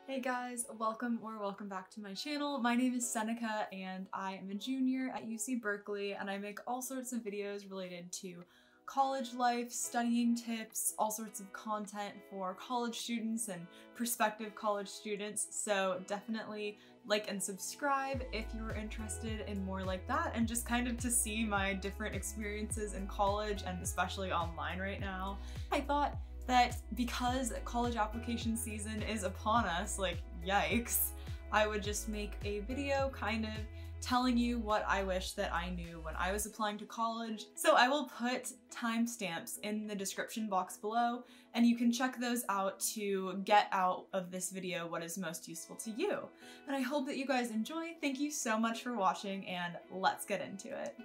Hey guys, welcome back to my channel. My name is Seneca and I am a junior at UC Berkeley, and I make all sorts of videos related to college life, studying tips, all sorts of content for college students and prospective college students. So definitely like and subscribe if you're interested in more like that, and just kind of to see my different experiences in college and especially online right now. I thought that because college application season is upon us, like yikes, I would just make a video kind of telling you what I wish that I knew when I was applying to college. So I will put timestamps in the description box below, and you can check those out to get out of this video what is most useful to you. And I hope that you guys enjoy. Thank you so much for watching, and let's get into it.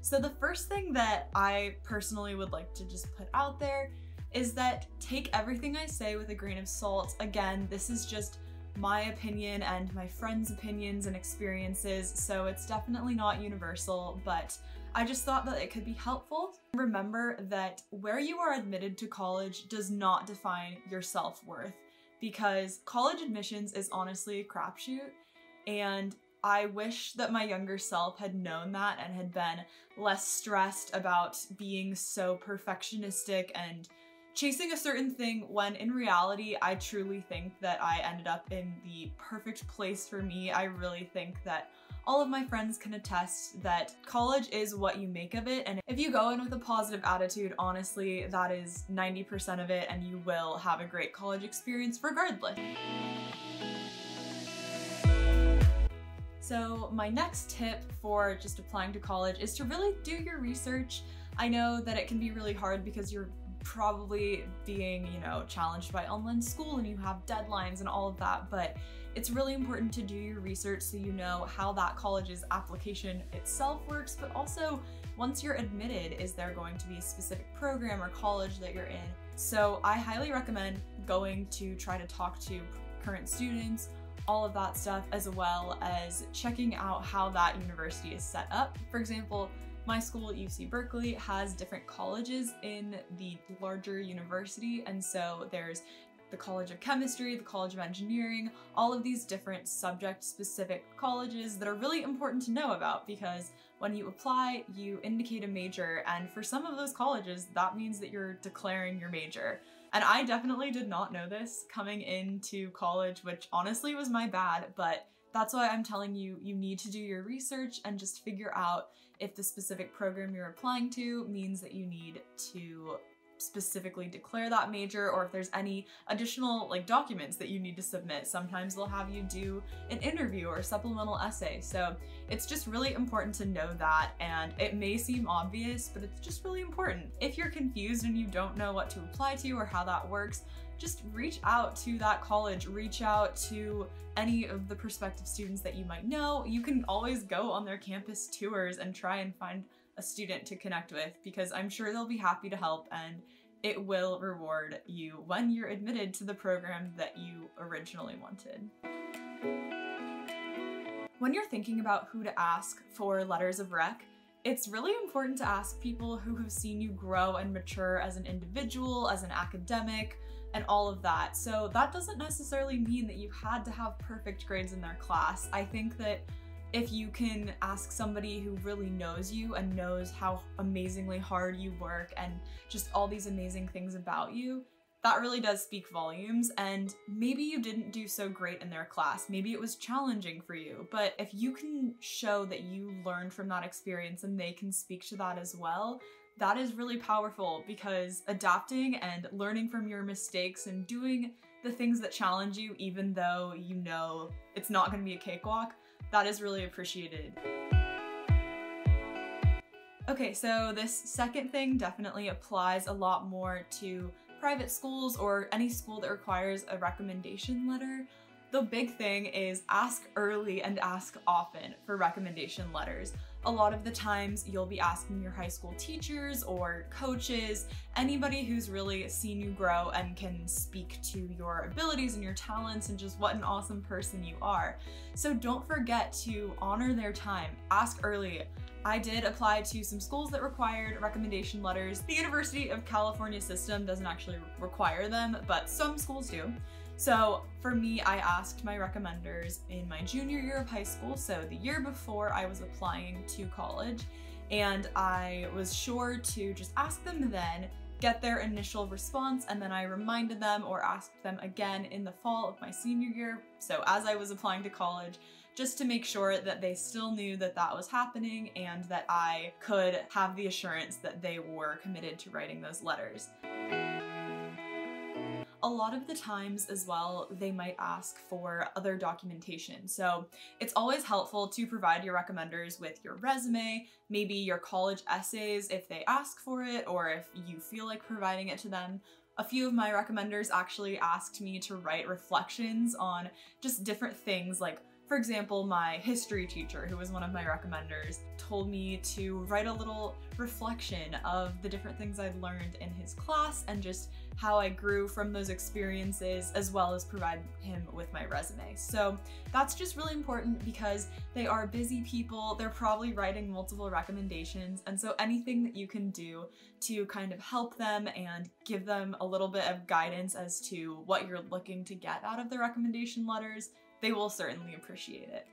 So the first thing that I personally would like to just put out there is that take everything I say with a grain of salt. Again, this is just my opinion and my friends' opinions and experiences, so it's definitely not universal, but I just thought that it could be helpful. Remember that where you are admitted to college does not define your self-worth, because college admissions is honestly a crapshoot, and I wish that my younger self had known that and had been less stressed about being so perfectionistic and chasing a certain thing, when in reality I truly think that I ended up in the perfect place for me. I really think that all of my friends can attest that college is what you make of it, and if you go in with a positive attitude, honestly, that is 90% of it, and you will have a great college experience regardless. So my next tip for just applying to college is to really do your research. I know that it can be really hard because you're probably being, challenged by online school and you have deadlines and all of that, but it's really important to do your research so you know how that college's application itself works, but also once you're admitted, is there going to be a specific program or college that you're in? So I highly recommend going to try to talk to current students, all of that stuff, as well as checking out how that university is set up. For example, my school, UC Berkeley, has different colleges in the larger university, and so there's the College of Chemistry, the College of Engineering, all of these different subject-specific colleges that are really important to know about, because when you apply, you indicate a major, and for some of those colleges, that means that you're declaring your major. And I definitely did not know this coming into college, which honestly was my bad, but that's why I'm telling you, you need to do your research and just figure out if the specific program you're applying to means that you need to specifically declare that major, or if there's any additional documents that you need to submit. Sometimes they'll have you do an interview or a supplemental essay. So it's just really important to know that, and it may seem obvious, but it's just really important. If you're confused and you don't know what to apply to or how that works, just reach out to that college, reach out to any of the prospective students that you might know. You can always go on their campus tours and try and find a student to connect with, because I'm sure they'll be happy to help, and it will reward you when you're admitted to the program that you originally wanted. When you're thinking about who to ask for letters of rec, it's really important to ask people who have seen you grow and mature as an individual, as an academic, and all of that. So that doesn't necessarily mean that you had to have perfect grades in their class. I think that if you can ask somebody who really knows you and knows how amazingly hard you work and just all these amazing things about you, that really does speak volumes. And maybe you didn't do so great in their class, maybe it was challenging for you, but if you can show that you learned from that experience and they can speak to that as well, that is really powerful, because adapting and learning from your mistakes and doing the things that challenge you, even though you know it's not going to be a cakewalk, that is really appreciated. Okay, so this second thing definitely applies a lot more to private schools or any school that requires a recommendation letter. The big thing is ask early and ask often for recommendation letters. A lot of the times you'll be asking your high school teachers or coaches, anybody who's really seen you grow and can speak to your abilities and your talents and just what an awesome person you are. So don't forget to honor their time. Ask early. I did apply to some schools that required recommendation letters. The University of California system doesn't actually require them, but some schools do. So for me, I asked my recommenders in my junior year of high school, so the year before I was applying to college, and I was sure to just ask them then, get their initial response, and then I reminded them or asked them again in the fall of my senior year, so as I was applying to college, just to make sure that they still knew that that was happening and that I could have the assurance that they were committed to writing those letters. A lot of the times as well, they might ask for other documentation. So it's always helpful to provide your recommenders with your resume, maybe your college essays if they ask for it or if you feel like providing it to them. A few of my recommenders actually asked me to write reflections on just different things, like for example, my history teacher, who was one of my recommenders, told me to write a little reflection of the different things I'd learned in his class and just how I grew from those experiences, as well as provide him with my resume. So that's just really important because they are busy people, they're probably writing multiple recommendations, and so anything that you can do to kind of help them and give them a little bit of guidance as to what you're looking to get out of the recommendation letters, they will certainly appreciate it.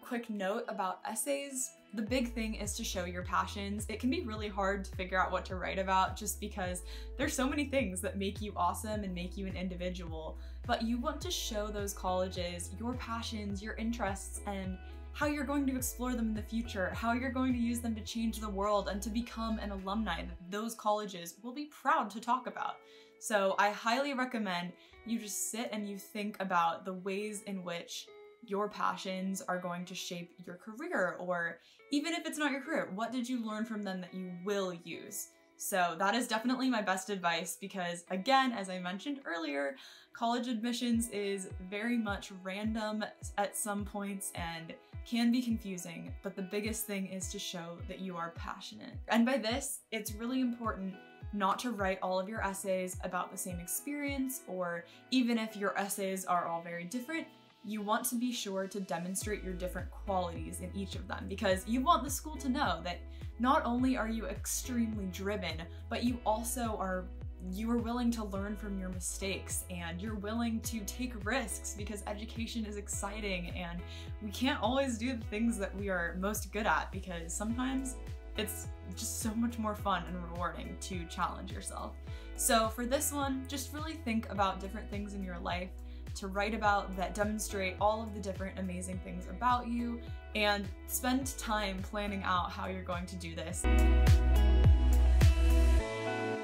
Quick note about essays. The big thing is to show your passions. It can be really hard to figure out what to write about just because there's so many things that make you awesome and make you an individual, but you want to show those colleges your passions, your interests, and how you're going to explore them in the future, how you're going to use them to change the world and to become an alumni that those colleges will be proud to talk about. So I highly recommend you just sit and you think about the ways in which your passions are going to shape your career, or even if it's not your career, what did you learn from them that you will use? So that is definitely my best advice because, again, as I mentioned earlier, college admissions is very much random at some points and can be confusing, but the biggest thing is to show that you are passionate. And by this, it's really important not to write all of your essays about the same experience, or even if your essays are all very different, you want to be sure to demonstrate your different qualities in each of them because you want the school to know that not only are you extremely driven, but you also are willing to learn from your mistakes and you're willing to take risks because education is exciting and we can't always do the things that we are most good at because sometimes it's just so much more fun and rewarding to challenge yourself. So for this one, just really think about different things in your life to write about that demonstrate all of the different amazing things about you and spend time planning out how you're going to do this.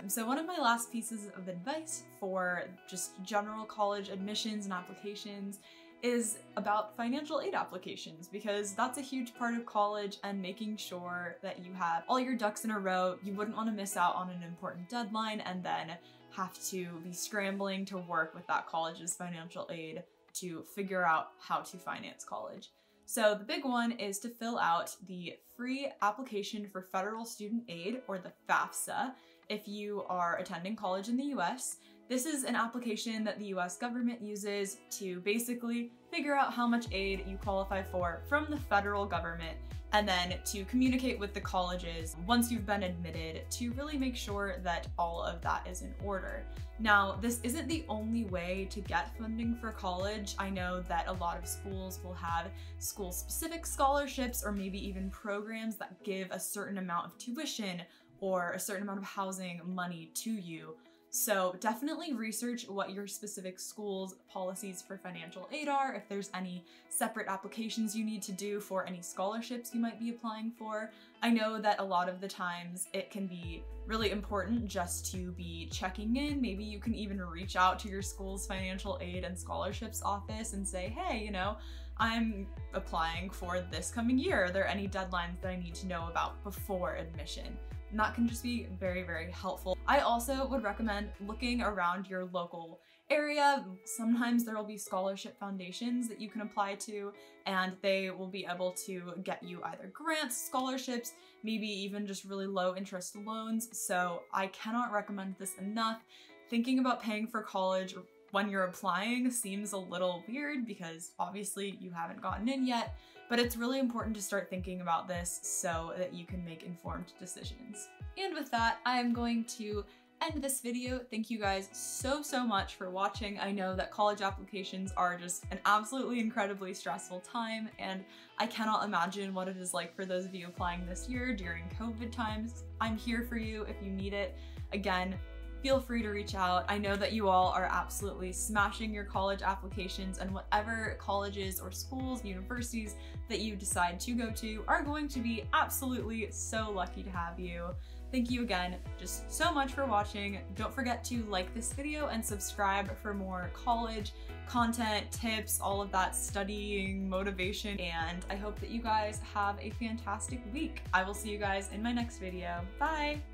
So one of my last pieces of advice for just general college admissions and applications is about financial aid applications because that's a huge part of college and making sure that you have all your ducks in a row. You wouldn't want to miss out on an important deadline and then have to be scrambling to work with that college's financial aid to figure out how to finance college. So the big one is to fill out the free application for federal student aid, or the FAFSA, if you are attending college in the US. This is an application that the US government uses to basically figure out how much aid you qualify for from the federal government and then to communicate with the colleges once you've been admitted to really make sure that all of that is in order. Now, this isn't the only way to get funding for college. I know that a lot of schools will have school-specific scholarships or maybe even programs that give a certain amount of tuition or a certain amount of housing money to you. So definitely research what your specific school's policies for financial aid are, if there's any separate applications you need to do for any scholarships you might be applying for. I know that a lot of the times it can be really important just to be checking in. Maybe you can even reach out to your school's financial aid and scholarships office and say, hey, you know, I'm applying for this coming year. Are there any deadlines that I need to know about before admission? And that can just be very, very helpful. I also would recommend looking around your local area. Sometimes there will be scholarship foundations that you can apply to, and they will be able to get you either grants, scholarships, maybe even just really low interest loans. So I cannot recommend this enough. Thinking about paying for college when you're applying seems a little weird because obviously you haven't gotten in yet, but it's really important to start thinking about this so that you can make informed decisions. And with that, I am going to end this video. Thank you guys so much for watching. I know that college applications are just an absolutely incredibly stressful time, and I cannot imagine what it is like for those of you applying this year during COVID times. I'm here for you if you need it. Again, feel free to reach out. I know that you all are absolutely smashing your college applications, and whatever colleges or schools, universities that you decide to go to are going to be absolutely so lucky to have you. Thank you again just so much for watching. Don't forget to like this video and subscribe for more college content, tips, all of that studying, motivation, and I hope that you guys have a fantastic week. I will see you guys in my next video. Bye!